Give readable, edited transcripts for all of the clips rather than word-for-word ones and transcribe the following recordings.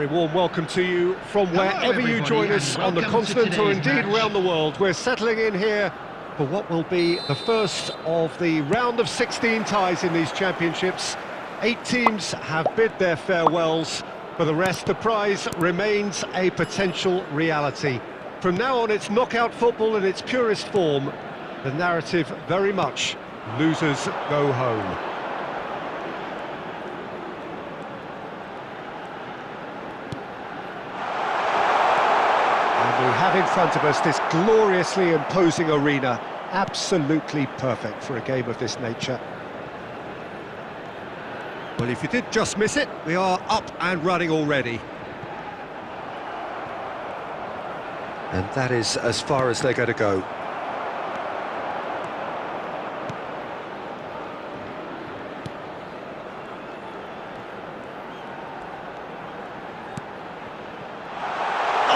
very warm welcome to you from wherever you join us on the continent or indeed around the world. We're settling in here for what will be the first of the round of 16 ties in these championships. 8 teams have bid their farewells. For the rest, the prize remains a potential reality. From now on, it's knockout football in its purest form. The narrative very much losers go home. We have in front of us this gloriously imposing arena, absolutely perfect for a game of this nature. Well, if you did just miss it, we are up and running already. And that is as far as they're going to go.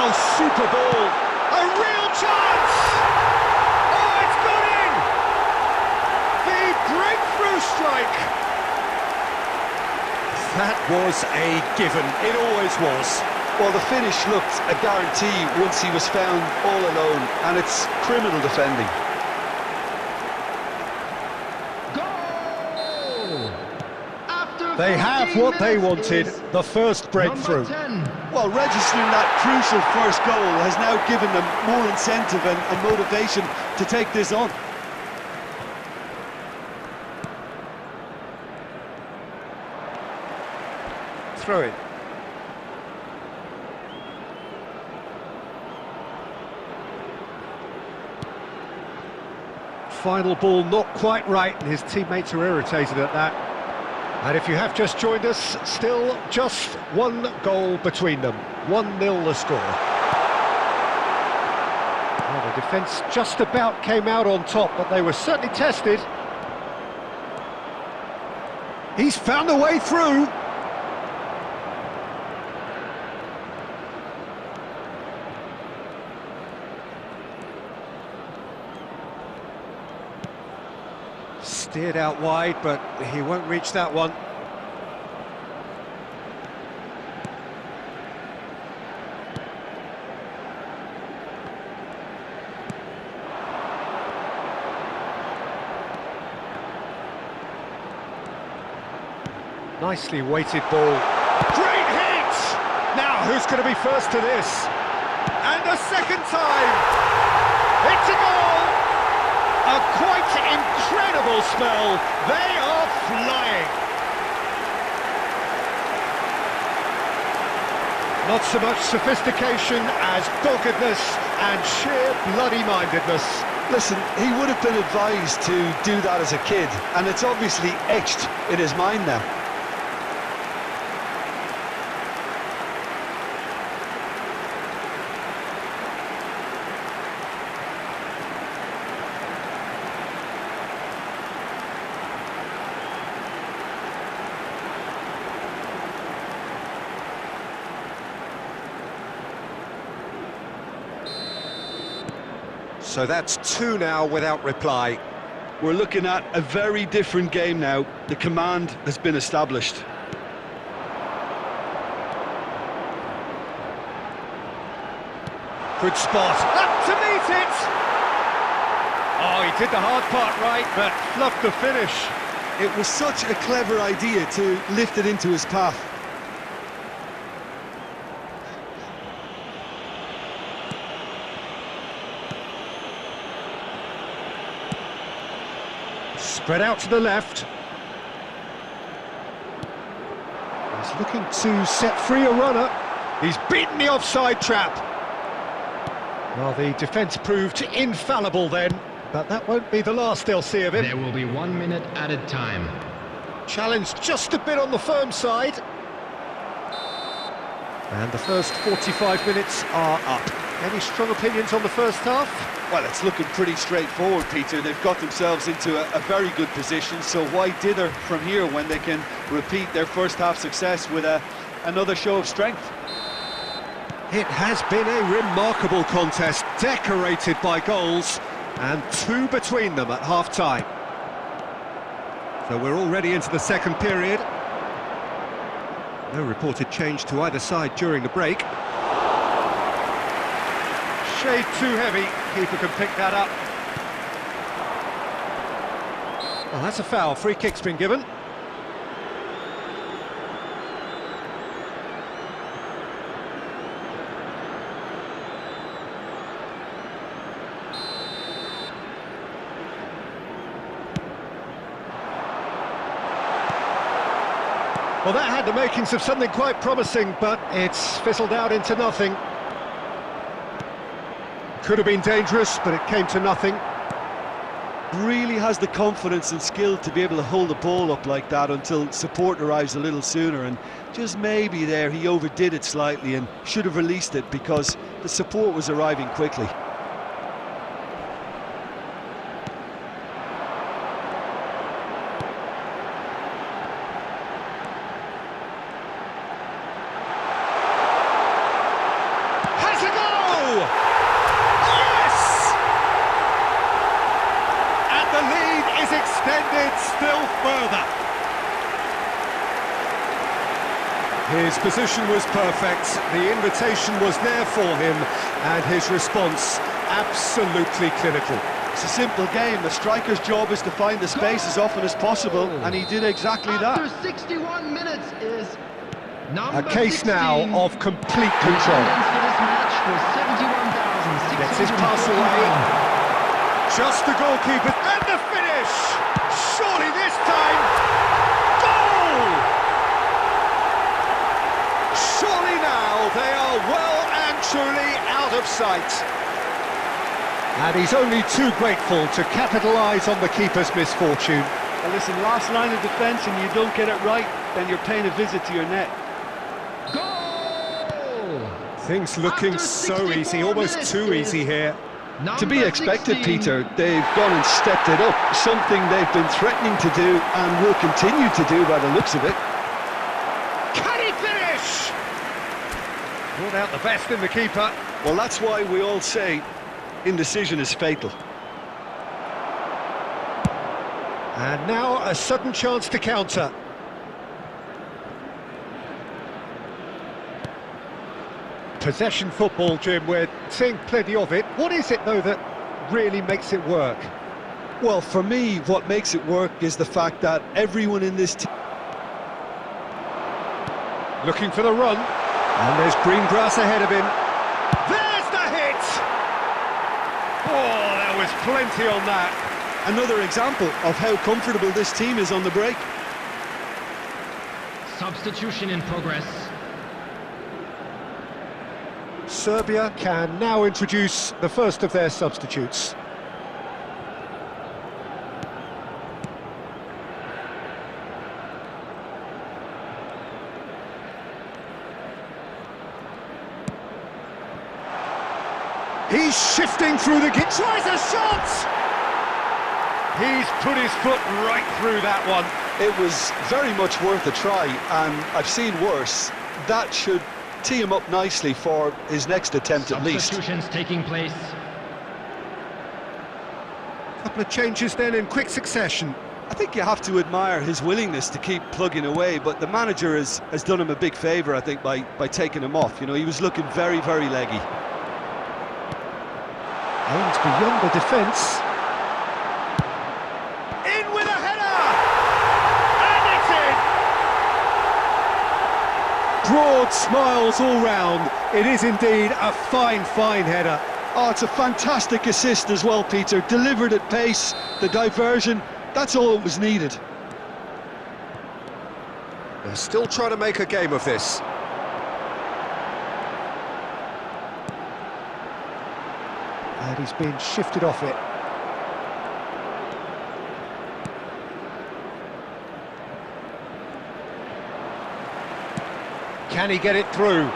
Oh, super ball! A real chance! Oh, it's gone in! The breakthrough strike! That was a given, it always was. Well, the finish looked a guarantee once he was found all alone, and it's criminal defending. Goal! They have what they wanted, the first breakthrough. Well, registering that crucial first goal has now given them more incentive and motivation to take this on. Throw it. Final ball not quite right, and his teammates are irritated at that. And if you have just joined us, still just one goal between them. 1-0 the score. Well, the defence just about came out on top, but they were certainly tested. He's found a way through. Steered out wide, but he won't reach that one. Nicely weighted ball. Great hit! Now, who's going to be first to this? And a second time! It's a goal! A quite incredible spell. They are flying. Not so much sophistication as doggedness and sheer bloody-mindedness. Listen, he would have been advised to do that as a kid, and it's obviously etched in his mind now. So that's 2 now without reply. We're looking at a very different game now. The command has been established. Good spot. Up to meet it! Oh, he did the hard part right, but fluffed the finish. It was such a clever idea to lift it into his path. Spread out to the left. He's looking to set free a runner. He's beaten the offside trap. Well, the defence proved infallible then, but that won't be the last they'll see of him. There will be 1 minute added time. Challenge just a bit on the firm side. And the first 45 minutes are up. Any strong opinions on the first half? Well, it's looking pretty straightforward, Peter. They've got themselves into a very good position, so why dither from here when they can repeat their first half success with another show of strength? It has been a remarkable contest, decorated by goals, and 2 between them at half-time. So we're already into the second period. No reported change to either side during the break. Shade too heavy, keeper can pick that up. Well, that's a foul, free kick's been given. Well, that had the makings of something quite promising, but it's fizzled out into nothing. Could have been dangerous, but it came to nothing. Really has the confidence and skill to be able to hold the ball up like that until support arrives a little sooner, and just maybe there he overdid it slightly and should have released it because the support was arriving quickly. Extended still further. His position was perfect, the invitation was there for him, and his response absolutely clinical. It's a simple game. The striker's job is to find the space as often as possible, and he did exactly that. After 61 minutes is a case 16. Now of complete control. For this match was 71,600. Gets his pass away. Just the goalkeeper, and the finish! Surely this time, goal! Surely now they are well and truly out of sight. And he's only too grateful to capitalise on the keeper's misfortune. Well, listen, last line of defence and you don't get it right, then you're paying a visit to your net. Goal! Things looking so easy, almost too easy here. To be expected, 16. Peter, they've gone and stepped it up, something they've been threatening to do and will continue to do by the looks of it. Can he finish? Brought out the best in the keeper. Well, that's why we all say indecision is fatal. And now a sudden chance to counter. Possession football, Jim, we're seeing plenty of it. What is it, though, that really makes it work? Well, for me, what makes it work is the fact that everyone in this team... Looking for the run, and there's green grass ahead of him. There's the hit! Oh, there was plenty on that. Another example of how comfortable this team is on the break. Substitution in progress. Serbia can now introduce the first of their substitutes. He's shifting through the... Tries a shot! He's put his foot right through that one. It was very much worth a try, and I've seen worse. That should tee him up nicely for his next attempt at least. Substitutions taking place. A couple of changes then in quick succession. I think you have to admire his willingness to keep plugging away, but the manager has done him a big favour, I think, by taking him off. You know, he was looking very, very leggy. Aims beyond the defence. In with a header! And it's in! Broad smiles all round. It is indeed a fine, fine header. Oh, it's a fantastic assist as well, Peter. Delivered at pace, the diversion, that's all that was needed. They're still trying to make a game of this. And he's been shifted off it. Can he get it through?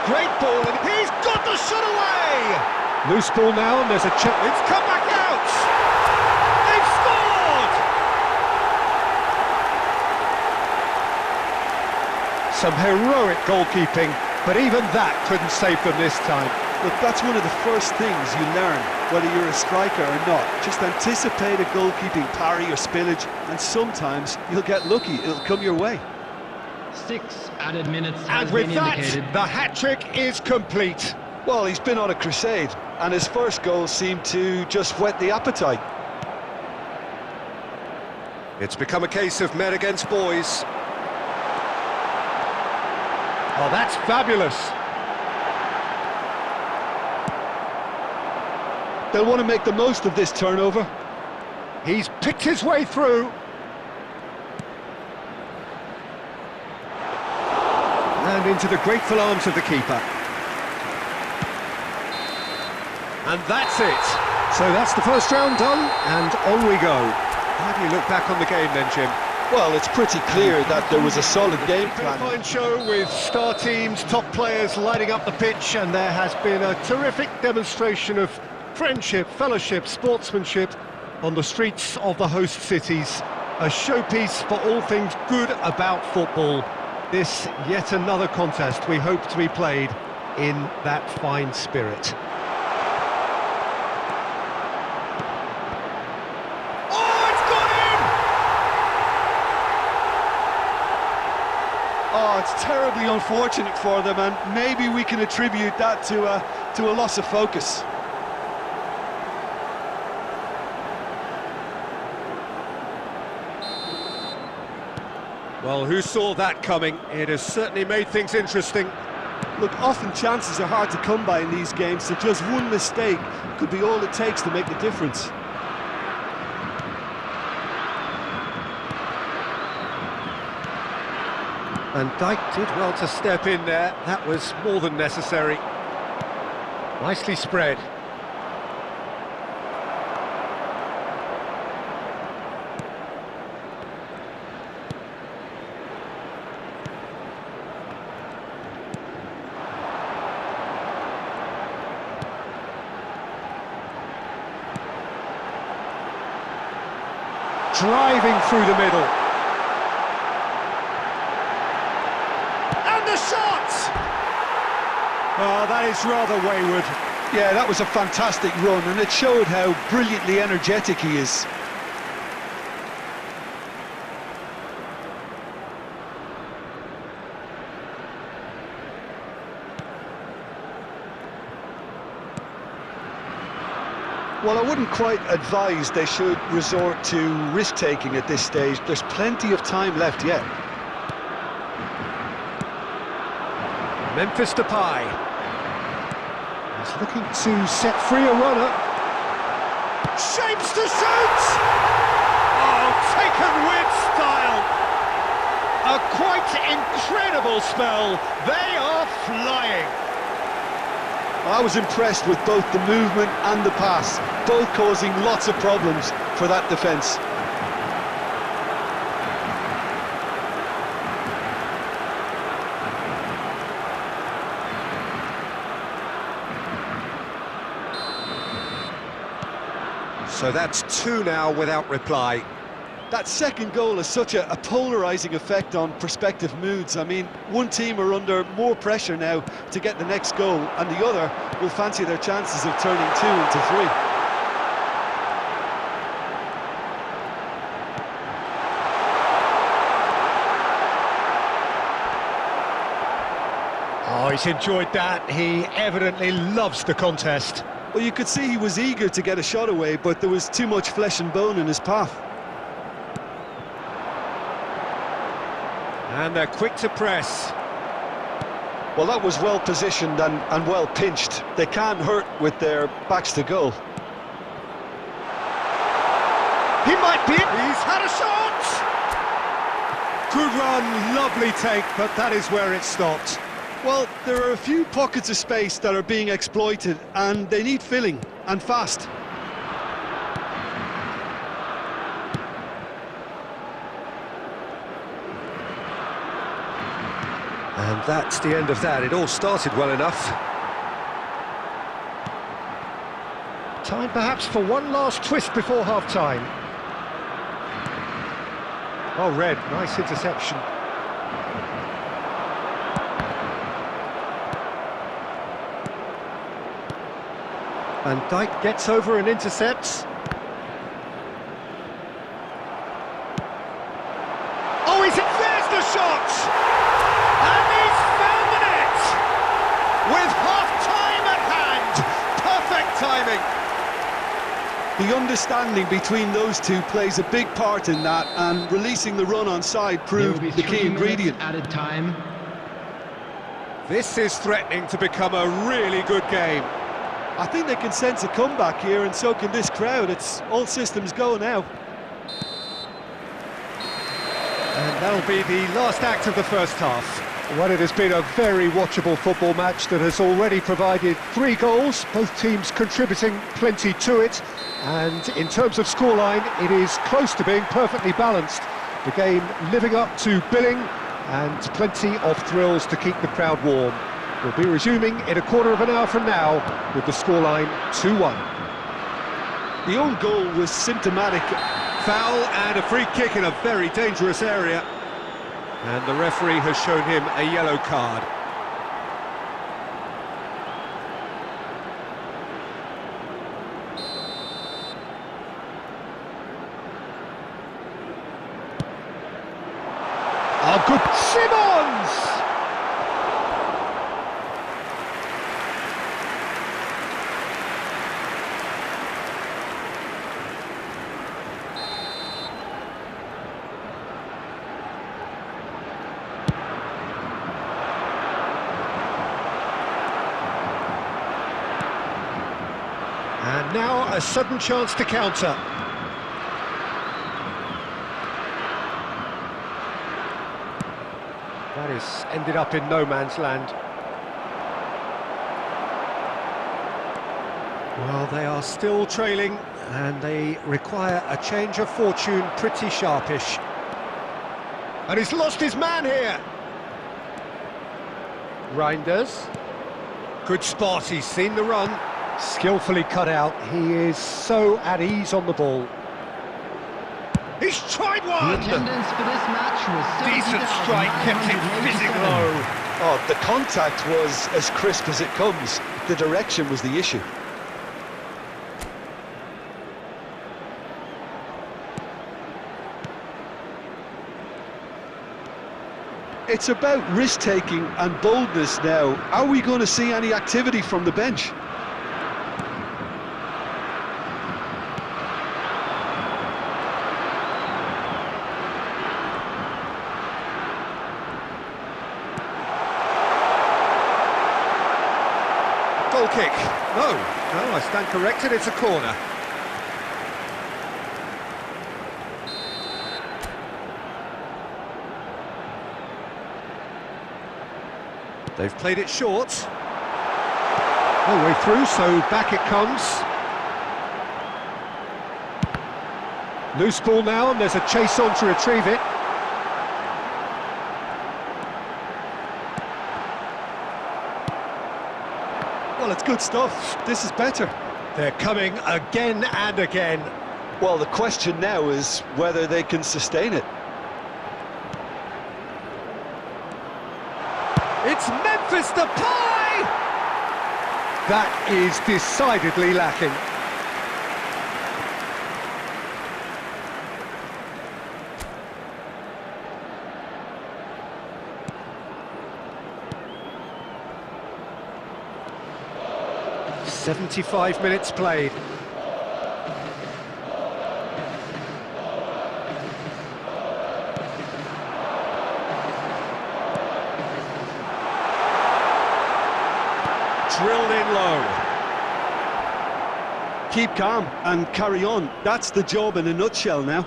Great ball, and he's got the shot away! Loose ball now, and there's a chance. It's come back out! They've scored! Some heroic goalkeeping, but even that couldn't save them this time. Look, that's one of the first things you learn, whether you're a striker or not. Just anticipate a goalkeeping parry or spillage, and sometimes you'll get lucky, it'll come your way. 6 added minutes And has with been that, indicated. the hat-trick is complete. Well, he's been on a crusade, and his first goal seemed to just whet the appetite. It's become a case of men against boys. Oh, that's fabulous. They'll want to make the most of this turnover. He's picked his way through. And into the grateful arms of the keeper. And that's it. So that's the first round done, and on we go. How do you look back on the game then, Jim? Well, it's pretty clear that there was a solid game Been a plan. fine show with star teams, top players lighting up the pitch, and there has been a terrific demonstration of friendship, fellowship, sportsmanship on the streets of the host cities. A showpiece for all things good about football. This yet another contest we hope to be played in that fine spirit. Oh, it's terribly unfortunate for them, and maybe we can attribute that to a loss of focus. Well, who saw that coming? It has certainly made things interesting. Look, often chances are hard to come by in these games, so just one mistake could be all it takes to make the difference. And Dijk did well to step in there. That was more than necessary. Nicely spread. Driving through the middle. And the shot! Oh, that is rather wayward. Yeah, that was a fantastic run, and it showed how brilliantly energetic he is. Well, I wouldn't quite advise they should resort to risk-taking at this stage. There's plenty of time left yet. Memphis Depay. He's looking to set free a runner. Shapes to shoot! Oh, taken with style. A quite incredible spell. They are flying. I was impressed with both the movement and the pass, both causing lots of problems for that defence. So that's two now without reply. That second goal has such a polarising effect on prospective moods. I mean, one team are under more pressure now to get the next goal, and the other will fancy their chances of turning 2 into 3. Oh, he's enjoyed that. He evidently loves the contest. Well, you could see he was eager to get a shot away, but there was too much flesh and bone in his path. And they're quick to press. Well, that was well positioned and well pinched. They can't hurt with their backs to goal. He might be. He's had a shot. Good run, lovely take, but that is where it stopped. Well, there are a few pockets of space that are being exploited, and they need filling, and fast. And that's the end of that. It all started well enough. Time perhaps for one last twist before half-time. Oh, Red, nice interception. Van Dijk gets over and intercepts. Oh, there's the shot! The understanding between those two plays a big part in that, and releasing the run on side There will proved be the 3 key minutes ingredient. added time. This is threatening to become a really good game. I think they can sense a comeback here, and so can this crowd. It's all systems go now. And that'll be the last act of the first half. Well, it has been a very watchable football match that has already provided 3 goals, both teams contributing plenty to it. And in terms of scoreline, it is close to being perfectly balanced. The game living up to billing, and plenty of thrills to keep the crowd warm. We'll be resuming in a quarter of an hour from now with the scoreline 2-1. The own goal was symptomatic. Foul and a free kick in a very dangerous area. And the referee has shown him a yellow card. Oh, good Simmons! And now a sudden chance to counter. That has ended up in no man's land. Well, they are still trailing, and they require a change of fortune pretty sharpish. And he's lost his man here. Reinders. Good spot, he's seen the run. Skillfully cut out. He is so at ease on the ball. He's tried The one! attendance for this match was Decent strike, kept it fizzing 70,987. low. Oh, the contact was as crisp as it comes. The direction was the issue. It's about risk-taking and boldness now. Are we going to see any activity from the bench? Goal kick. No, I stand corrected, it's a corner. They've played it short. No way through, so back it comes. Loose ball now, and there's a chase on to retrieve it. Well, it's good stuff. This is better. They're coming again and again. Well, the question now is whether they can sustain it. It's Memphis Depay! That is decidedly lacking. "75 minutes played." Drilled in low. Keep calm and carry on. That's the job in a nutshell now.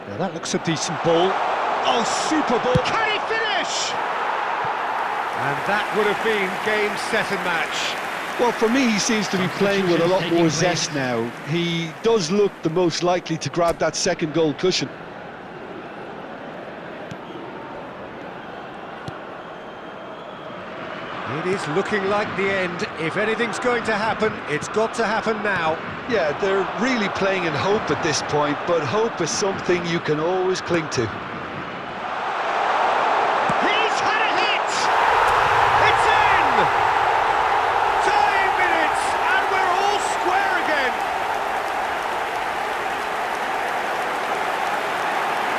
Now that looks a decent ball. Oh, super ball. Can he finish? And that would have been game, set and match. Well, for me, he seems to be playing with a lot more zest now. He does look the most likely to grab that second goal cushion. It is looking like the end. If anything's going to happen, it's got to happen now. Yeah, they're really playing in hope at this point, but hope is something you can always cling to. He's had a hit! It's in! 5 minutes, and we're all square again.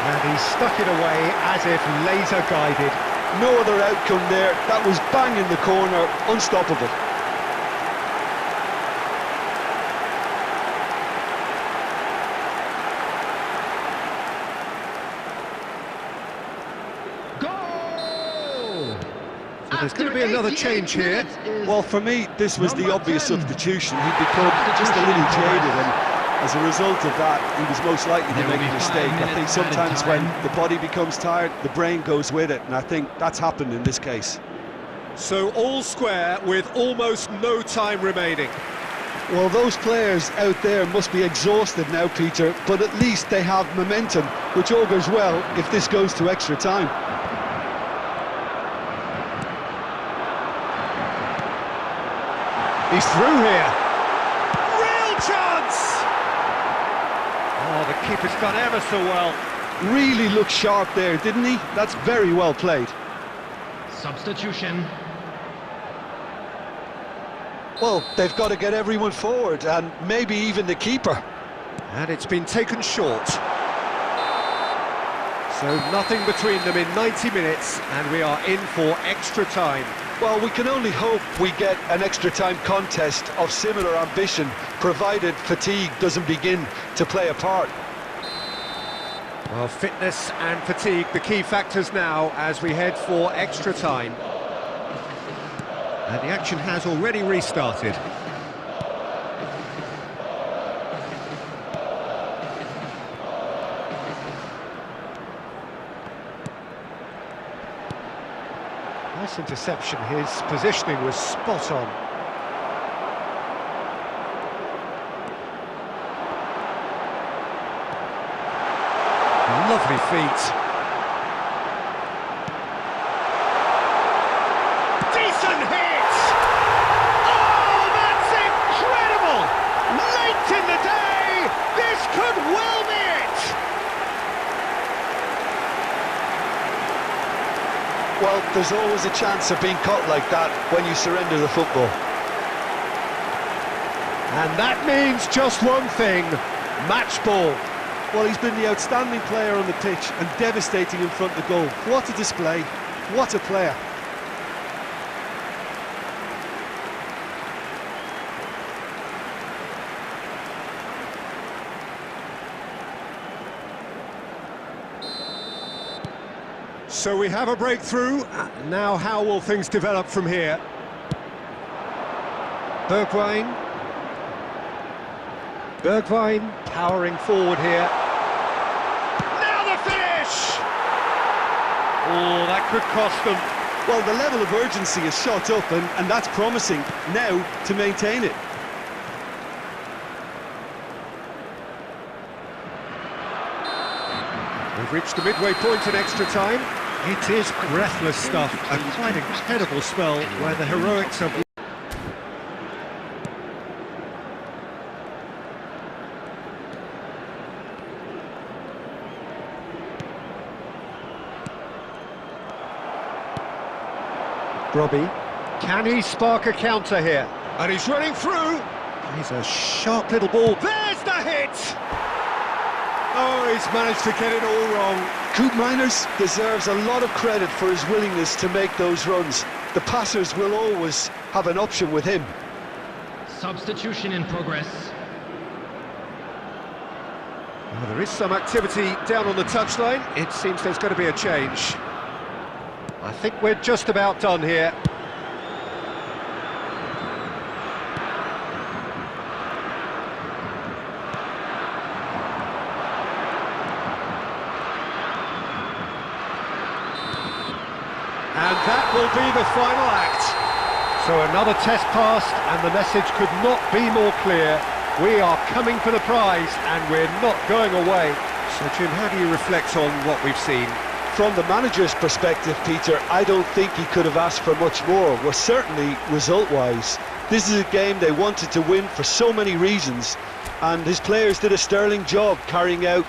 And he stuck it away as if laser guided. No other outcome there. That was bang in the corner, unstoppable. Goal! So there's going to be another change here. Well, for me, this was the Number obvious 10. substitution. He'd become just a little jaded, and as a result of that, he was most likely to There make will a be 5 mistake. I think minutes sometimes added when time. the body becomes tired, the brain goes with it, and I think that's happened in this case. So all square with almost no time remaining. Well, those players out there must be exhausted now, Peter, but at least they have momentum, which augurs well if this goes to extra time. He's through here. Real chance! Oh, the keeper's done ever so well. Really looked sharp there, didn't he? That's very well played. Substitution. Well, they've got to get everyone forward, and maybe even the keeper. And it's been taken short. So nothing between them in 90 minutes, and we are in for extra time. Well, we can only hope we get an extra time contest of similar ambition, provided fatigue doesn't begin to play a part. Well, fitness and fatigue, the key factors now as we head for extra time. And the action has already restarted. Nice interception, his positioning was spot on. Lovely feet. Decent hit! Oh, that's incredible! Late in the day, this could well be it! Well, there's always a chance of being caught like that when you surrender the football. And that means just one thing, match ball. Well, he's been the outstanding player on the pitch and devastating in front of the goal. What a display, what a player. So we have a breakthrough. Now how will things develop from here? Bergwijn powering forward here. Now the finish! Oh, that could cost them. Well, the level of urgency is shot up, and that's promising now to maintain it. We've reached the midway point in extra time. It is breathless stuff, a quite incredible spell where the heroics of... Robbie, can he spark a counter here? And he's running through. He's a sharp little ball. There's the hit! Oh, he's managed to get it all wrong. Coop Miners deserves a lot of credit for his willingness to make those runs. The passers will always have an option with him. Substitution in progress. Well, there is some activity down on the touchline. It seems there's going to be a change. I think we're just about done here. And that will be the final act. So another test passed, and the message could not be more clear. We are coming for the prize, and we're not going away. So, Jim, how do you reflect on what we've seen? From the manager's perspective, Peter, I don't think he could have asked for much more. Well, certainly result-wise. This is a game they wanted to win for so many reasons, and his players did a sterling job carrying out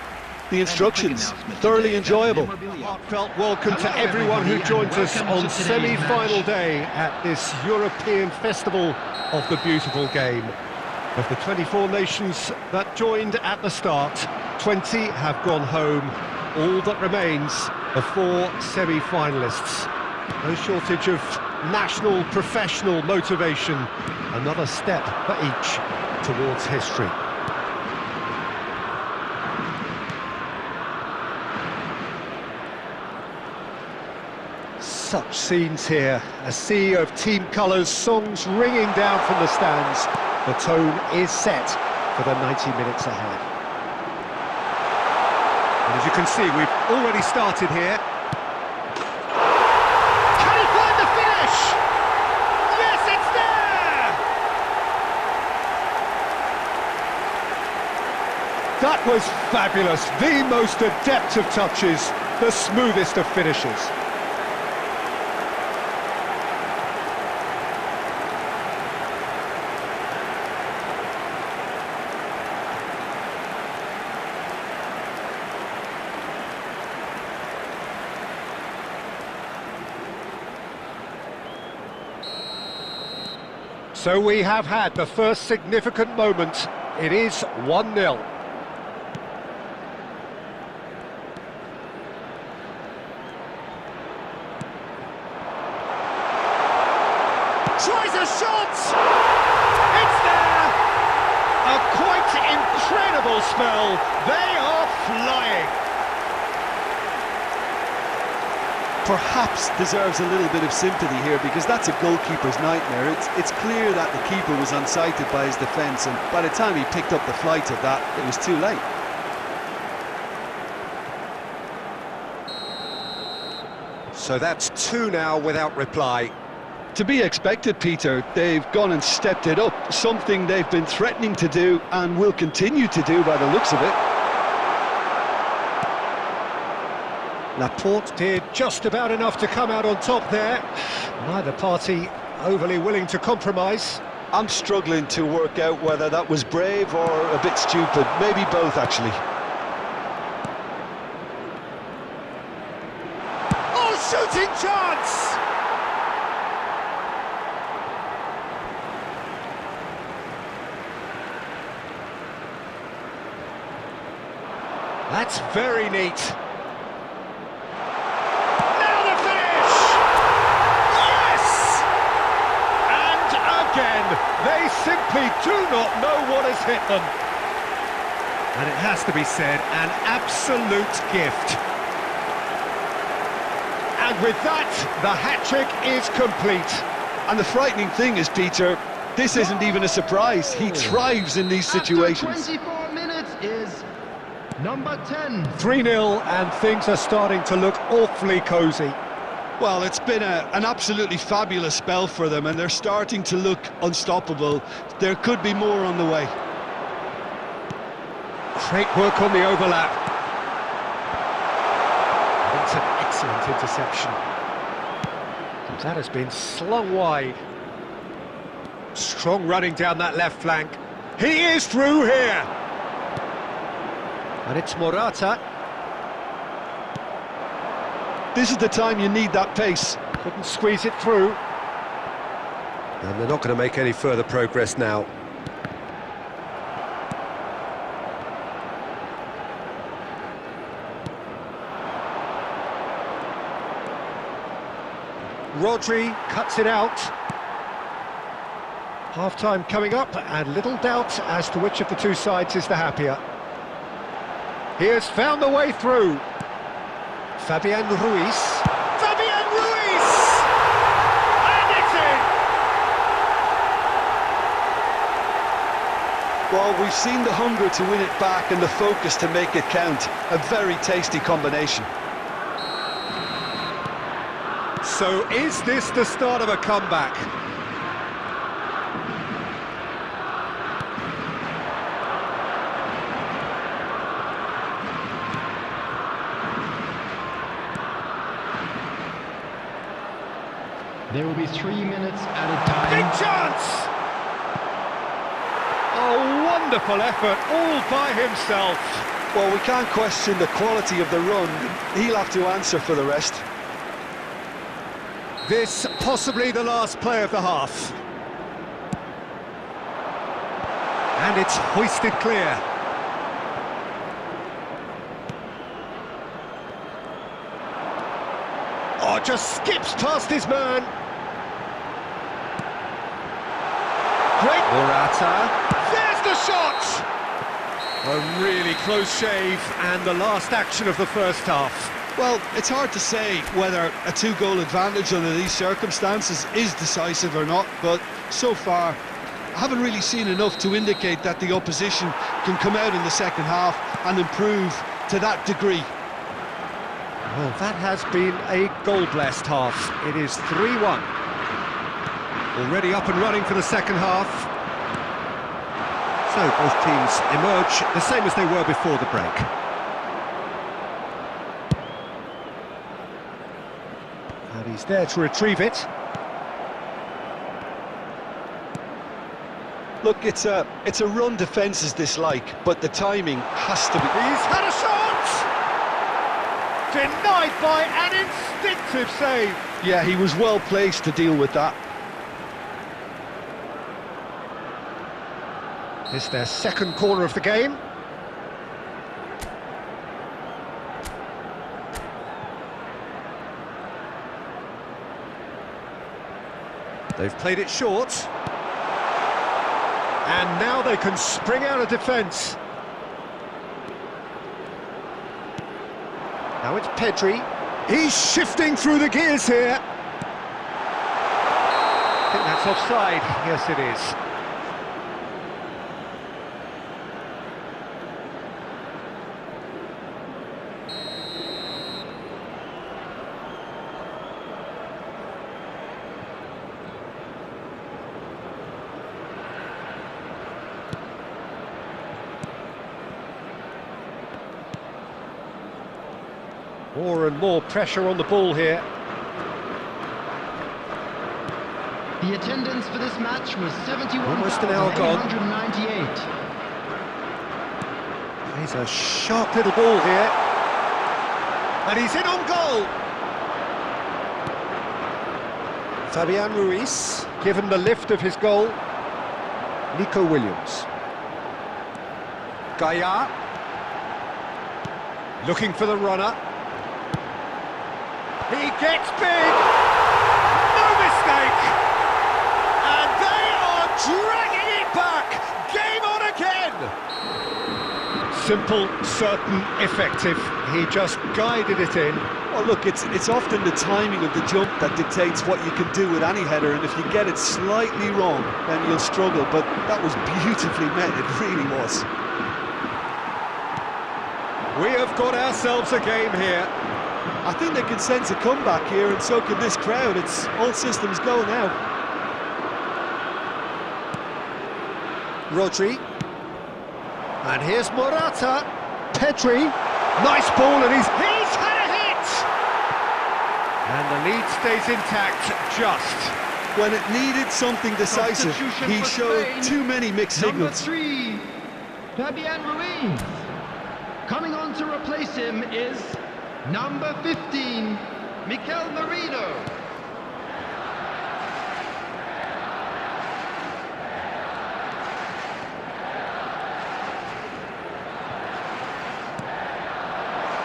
the instructions. Thoroughly enjoyable. Heartfelt welcome to everyone who joins us on semi-final day at this European Festival of the Beautiful Game. Of the 24 nations that joined at the start, 20 have gone home. All that remains are 4 semi-finalists. No shortage of national, professional motivation. Another step for each towards history. Such scenes here, a sea of team colours, songs ringing down from the stands. The tone is set for the 90 minutes ahead. And as you can see, we've already started here. Can he find the finish? Yes, it's there! That was fabulous, the most adept of touches, the smoothest of finishes. So we have had the first significant moment. It is 1-0. Tries a shot! It's there! A quite incredible spell. They are flying. Perhaps deserves a little bit of sympathy here, because that's a goalkeeper's nightmare. It's clear that the keeper was unsighted by his defence, and by the time he picked up the flight of that, it was too late. So that's 2 now without reply. To be expected, Peter. They've gone and stepped it up, something they've been threatening to do and will continue to do by the looks of it. Laporte did just about enough to come out on top there. Neither party overly willing to compromise. I'm struggling to work out whether that was brave or a bit stupid. Maybe both, actually. Oh, shooting chance! That's very neat. They simply do not know what has hit them. And it has to be said, an absolute gift. And with that, the hat-trick is complete. And the frightening thing is, Peter, this isn't even a surprise. He thrives in these situations. After 24 minutes is number 10. 3-0, and things are starting to look awfully cosy. Well, it's been an absolutely fabulous spell for them, and they're starting to look unstoppable. There could be more on the way. Great work on the overlap. That's an excellent interception. That has been slung wide. Strong running down that left flank. He is through here. And it's Morata. This is the time you need that pace. Couldn't squeeze it through. And they're not going to make any further progress now. Rodri cuts it out. Half-time coming up, and little doubt as to which of the two sides is the happier. He has found the way through. Fabian Ruiz. Fabian Ruiz! And it's in! Well, we've seen the hunger to win it back and the focus to make it count. A very tasty combination. So is this the start of a comeback? There will be 3 minutes at a time. Big chance! A wonderful effort, all by himself. Well, we can't question the quality of the run. He'll have to answer for the rest. This possibly the last play of the half. And it's hoisted clear. Oh, just skips past his man. Great. Morata. There's the shot! A really close shave, and the last action of the first half. Well, it's hard to say whether a two-goal advantage under these circumstances is decisive or not, but so far I haven't really seen enough to indicate that the opposition can come out in the second half and improve to that degree. Well, that has been a goal-blessed half. It is 3-1. Already up and running for the second half. So both teams emerge the same as they were before the break. And he's there to retrieve it. Look, it's a run defence's dislike, but the timing has to be... He's had a shot! Denied by an instinctive save. Yeah, he was well placed to deal with that. It's their second corner of the game. They've played it short. And now they can spring out of defence. Now it's Pedri. He's shifting through the gears here. I think that's offside. Yes, it is. More and more pressure on the ball here. The attendance for this match was 71,898. Almost an hour gone. He's a sharp little ball here. And he's in on goal. Fabian Ruiz, given the lift of his goal. Nico Williams. Gaia. Looking for the runner. He gets big, no mistake, and they are dragging it back, game on again! Simple, certain, effective, he just guided it in. Well, look, it's often the timing of the jump that dictates what you can do with any header, and if you get it slightly wrong, then you'll struggle, but that was beautifully met, it really was. We have got ourselves a game here. I think they can sense a comeback here, and so can this crowd. It's all systems go now. Rodri. And here's Morata. Pedri. Nice ball, and he's had a hit! And the lead stays intact, just. When it needed something decisive, he showed too many mixed signals. Number 3, Fabian Ruiz. Coming on to replace him is number 15, Mikel Merino.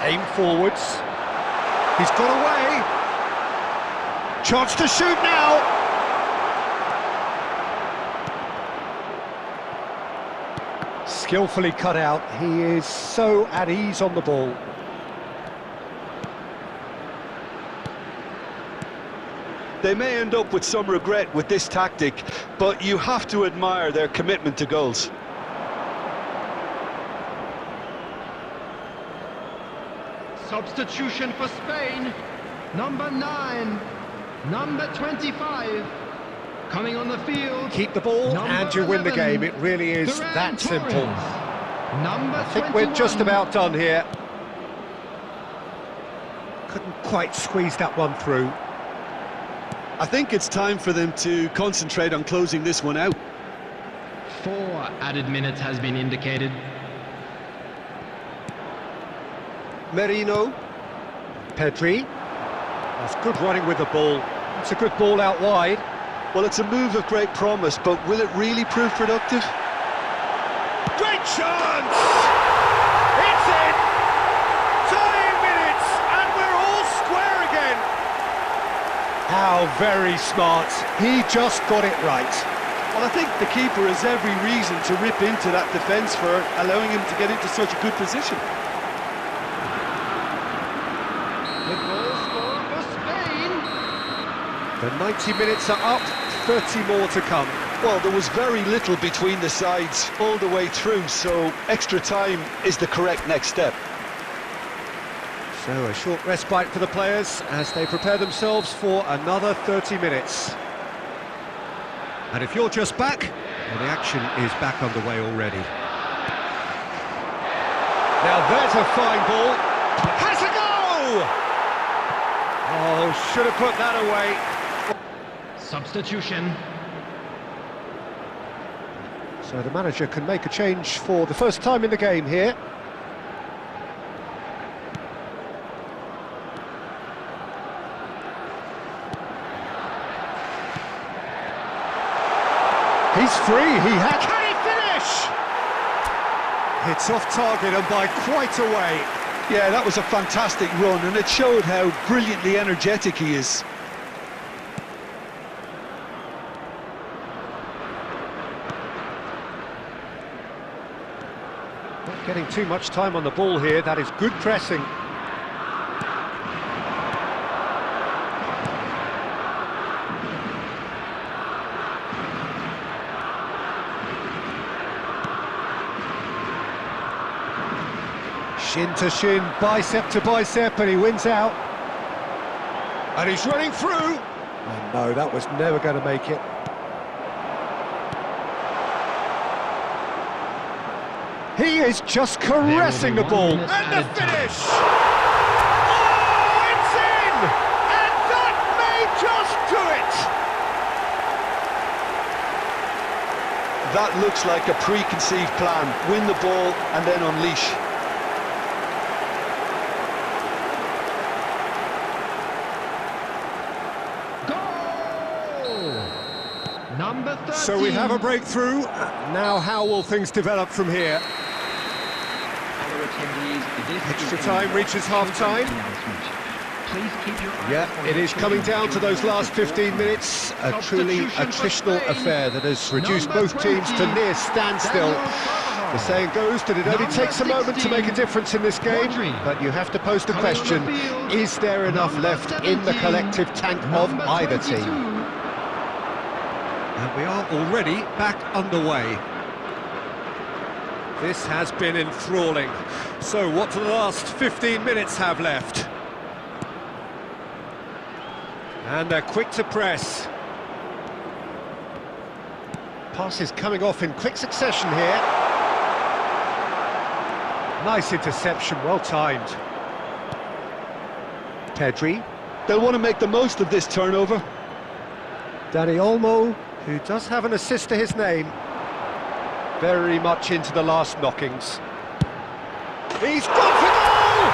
Aim forwards. He's got away. Chance to shoot now. Skillfully cut out. He is so at ease on the ball. They may end up with some regret with this tactic, but you have to admire their commitment to goals. Substitution for Spain, number 9, number 25. Coming on the field. Keep the ball and you win the game. It really is that simple. I think we're just about done here. Couldn't quite squeeze that one through. I think it's time for them to concentrate on closing this one out. 4 added minutes has been indicated. Merino. Pedri. That's good running with the ball. It's a good ball out wide. Well, it's a move of great promise, but will it really prove productive? Great chance! It's in! 30 minutes, and we're all square again! How very smart. He just got it right. Well, I think the keeper has every reason to rip into that defence for allowing him to get into such a good position. The goal scorer for Spain. The 90 minutes are up, 30 more to come. Well, there was very little between the sides all the way through, so extra time is the correct next step. So a short respite for the players as they prepare themselves for another 30 minutes. And if you're just back, well, the action is back underway already. Now there's a fine ball. Has a go! Oh, should have put that away. Substitution. So the manager can make a change for the first time in the game here. He's free, can he finish? It's off target and by quite a way. Yeah, that was a fantastic run, and it showed how brilliantly energetic he is. Not getting too much time on the ball here, that is good pressing. Shin to shin, bicep to bicep, and he wins out. And he's running through. Oh no, that was never going to make it. He is just caressing the ball. And the finish! Oh, it's in! And that may just do it! That looks like a preconceived plan. Win the ball and then unleash. Number 13. So we have a breakthrough. Now how will things develop from here? Extra time reaches half-time. Yeah, it is coming down to those last 15 minutes. A truly attritional affair that has reduced both teams to near standstill. The saying goes that it only takes a moment to make a difference in this game, but you have to pose the question, is there enough left in the collective tank of either team? And we are already back underway. This has been enthralling. So what do the last 15 minutes have left? And they're quick to press. Pass is coming off in quick succession here. Nice interception, well timed. Pedri. They'll want to make the most of this turnover. Dani Olmo, who does have an assist to his name. Very much into the last knockings. He's got to goal!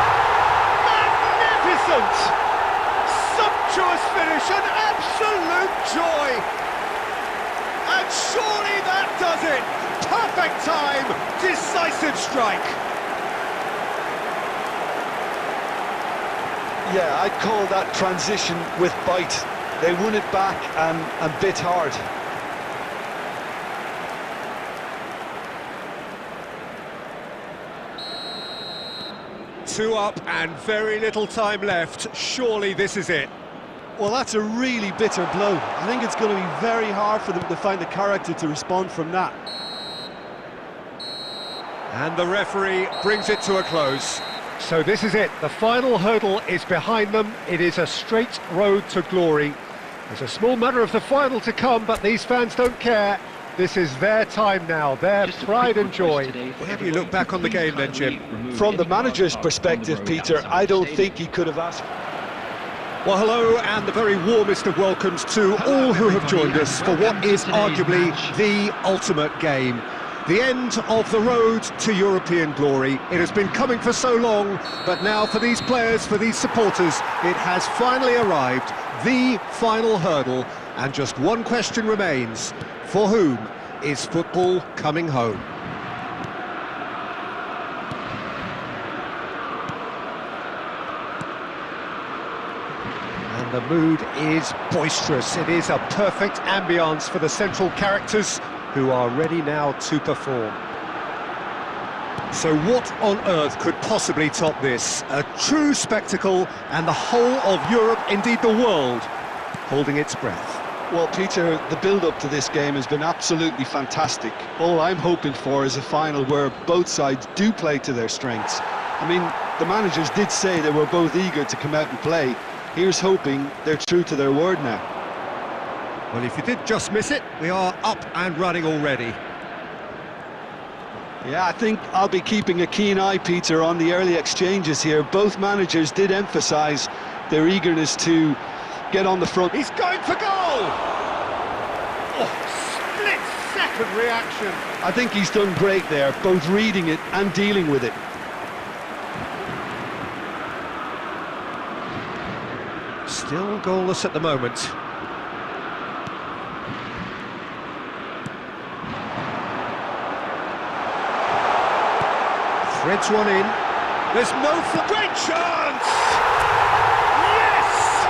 Magnificent! Sumptuous finish, an absolute joy! And surely that does it! Perfect time, decisive strike! Yeah, I'd call that transition with bite. They won it back and bit hard. Two up and very little time left. Surely this is it. Well, that's a really bitter blow. I think it's going to be very hard for them to find the character to respond from that. And the referee brings it to a close. So this is it. The final hurdle is behind them. It is a straight road to glory. There's a small matter of the final to come, but these fans don't care. This is their time now, their pride and joy. How do you look back on the game then, Jim? From the manager's perspective, Peter, I don't think he could have asked. Well, hello, and the very warmest of welcomes to all who have joined us for what is arguably the ultimate game. The end of the road to European glory. It has been coming for so long, but now for these players, for these supporters, it has finally arrived, the final hurdle, and just one question remains. For whom is football coming home? And the mood is boisterous. It is a perfect ambience for the central characters who are ready now to perform. So what on earth could possibly top this? A true spectacle, and the whole of Europe, indeed the world, holding its breath. Well, Peter, the build-up to this game has been absolutely fantastic. All I'm hoping for is a final where both sides do play to their strengths. I mean, the managers did say they were both eager to come out and play. Here's hoping they're true to their word now. Well, if you did just miss it, we are up and running already. Yeah, I think I'll be keeping a keen eye, Peter, on the early exchanges here. Both managers did emphasise their eagerness to get on the front. He's going for goal! Oh, split-second reaction. I think he's done great there, both reading it and dealing with it. Still goalless at the moment. Threads one in. There's no great chance! Yes!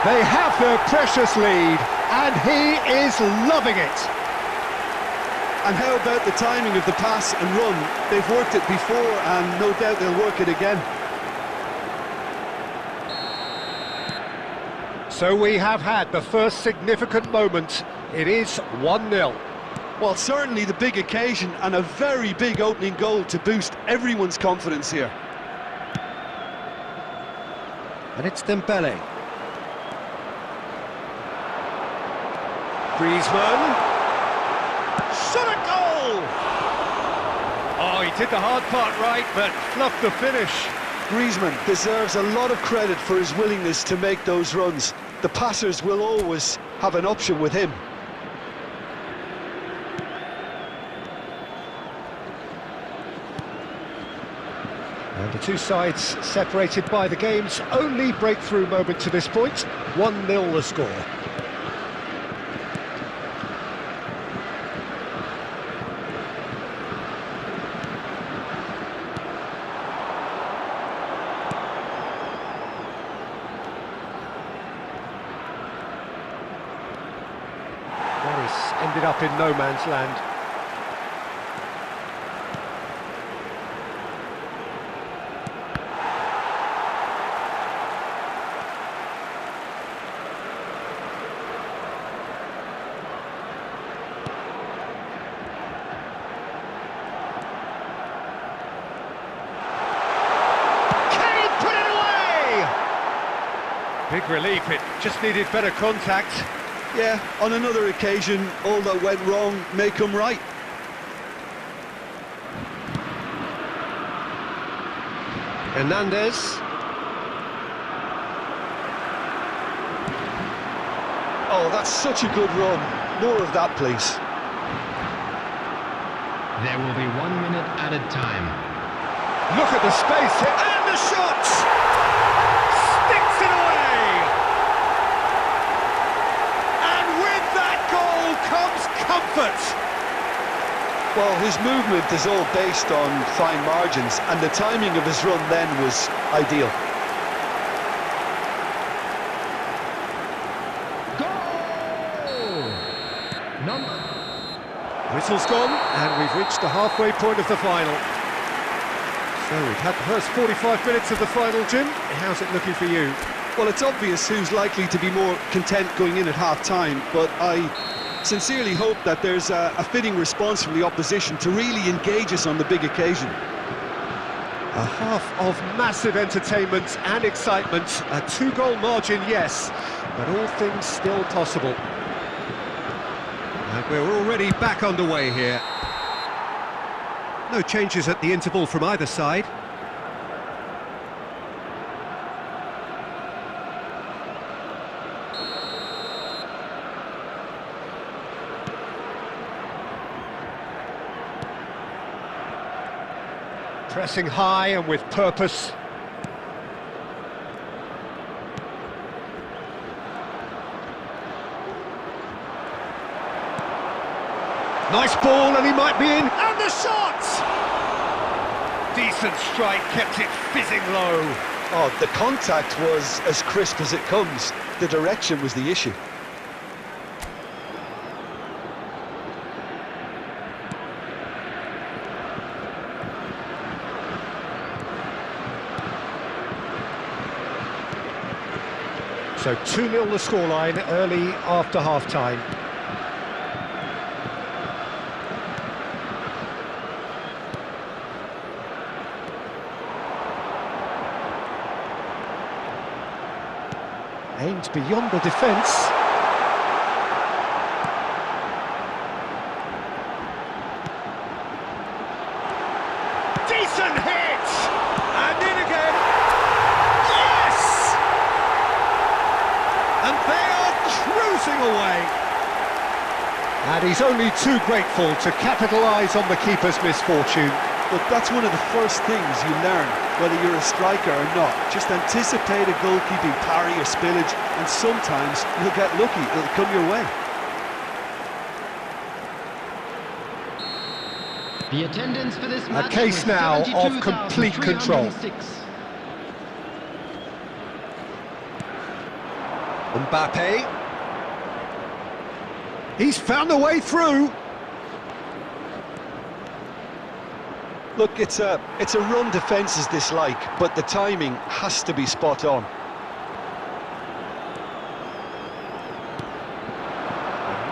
They have their precious lead, and he is loving it. And how about the timing of the pass and run? They've worked it before, and no doubt they'll work it again. So we have had the first significant moment. It is 1-0. Well, certainly the big occasion and a very big opening goal to boost everyone's confidence here. And it's Dembele. Griezmann. Shot a goal! Oh, he did the hard part right, but fluffed the finish. Griezmann deserves a lot of credit for his willingness to make those runs. The passers will always have an option with him. And the two sides separated by the game's only breakthrough moment to this point. 1-0 the score. Ended up in no man's land. Can he put it away? Big relief, it just needed better contact. Yeah, on another occasion, all that went wrong may come right. Hernandez. Oh, that's such a good run. More of that, please. There will be 1 minute added time. Look at the space here, and the shot! Sticks it away! And with that goal comes comfort! Well, his movement is all based on fine margins, and the timing of his run then was ideal. Goal! Whistle's gone, and we've reached the halfway point of the final. So we've had the first 45 minutes of the final, Jim. How's it looking for you? Well, it's obvious who's likely to be more content going in at half-time, but I sincerely hope that there's a fitting response from the opposition to really engage us on the big occasion. A half of massive entertainment and excitement. A 2-goal margin, yes, but all things still possible. And we're already back underway here. No changes at the interval from either side. Pressing high and with purpose. Nice ball, and he might be in. And the shot! Decent strike, kept it fizzing low. Oh, the contact was as crisp as it comes. The direction was the issue. So 2-0 the scoreline early after half-time. Aimed beyond the defence. Decent hit! And in again! Yes! And they are cruising away. And he's only too grateful to capitalise on the keeper's misfortune. Look, that's one of the first things you learn, whether you're a striker or not. Just anticipate a goalkeeping parry or spillage, and sometimes you'll get lucky, it'll come your way. The attendance for this match A case was now of complete control. 72,306. Mbappe. He's found a way through. Look, it's a run defence's dislike, but the timing has to be spot on.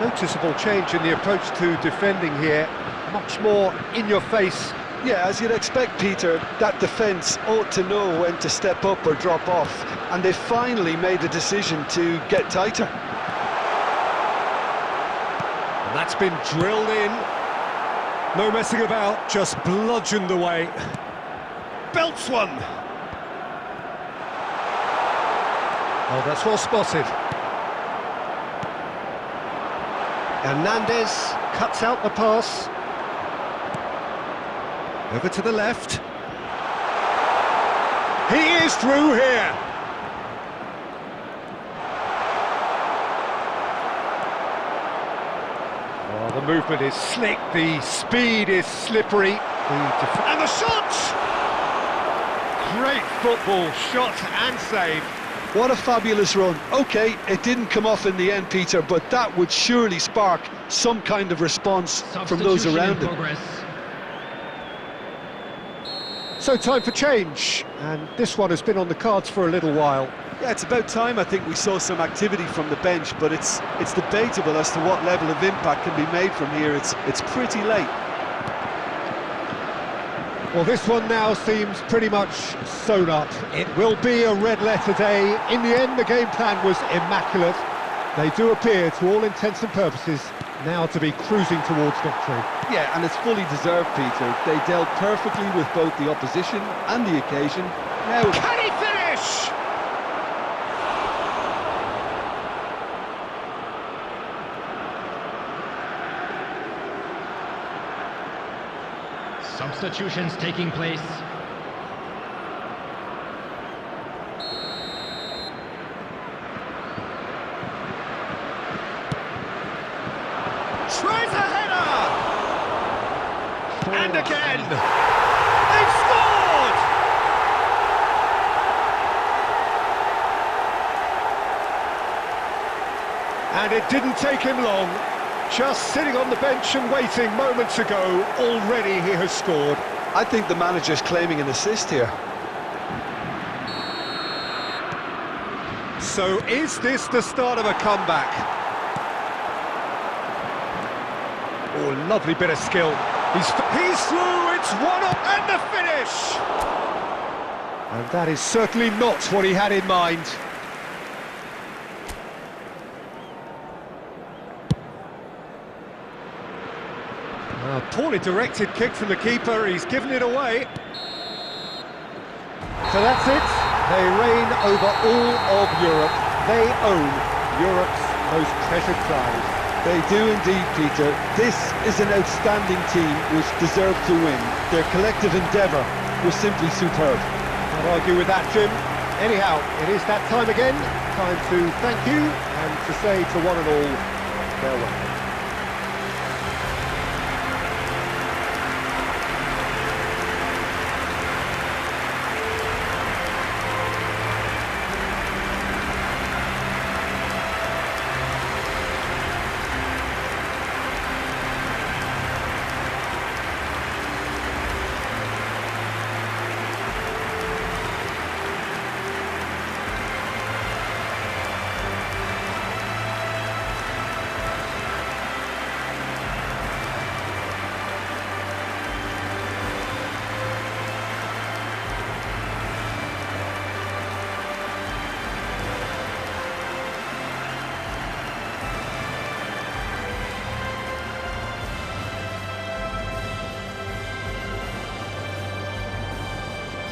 A noticeable change in the approach to defending here. Much more in your face. Yeah, as you'd expect, Peter, that defence ought to know when to step up or drop off, and they finally made the decision to get tighter. And that's been drilled in. No messing about, just bludgeoned away. Belts one. Oh, that's well spotted. Hernandez cuts out the pass. Over to the left. He is through here. Oh, the movement is slick, the speed is slippery. And the shot! Great football, shot and save. What a fabulous run. OK, it didn't come off in the end, Peter, but that would surely spark some kind of response from those around him. So time for change, and this one has been on the cards for a little while. Yeah, it's about time I think we saw some activity from the bench, but it's debatable as to what level of impact can be made from here. It's pretty late. Well, this one now seems pretty much sewn up. It will be a red letter day. In the end, the game plan was immaculate. They do appear, to all intents and purposes, now to be cruising towards victory. Yeah, and it's fully deserved, Peter. They dealt perfectly with both the opposition and the occasion. Now, can he finish? Substitutions taking place. Tries a header! And again! They've scored! And it didn't take him long. Just sitting on the bench and waiting moments ago, already he has scored. I think the manager's claiming an assist here. So is this the start of a comeback? Oh, lovely bit of skill. He's through, it's 1-up, and the finish! And that is certainly not what he had in mind. A poorly directed kick from the keeper, he's given it away. So that's it, they reign over all of Europe. They own Europe's most treasured prize. They do indeed, Peter. This is an outstanding team which deserved to win. Their collective endeavour was simply superb. Can't argue with that, Jim. Anyhow, it is that time again. Time to thank you and to say to one and all, farewell.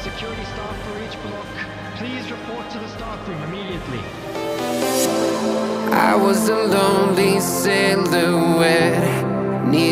security staff for each block, please report to the staff room immediately. I was a lonely silhouette, needed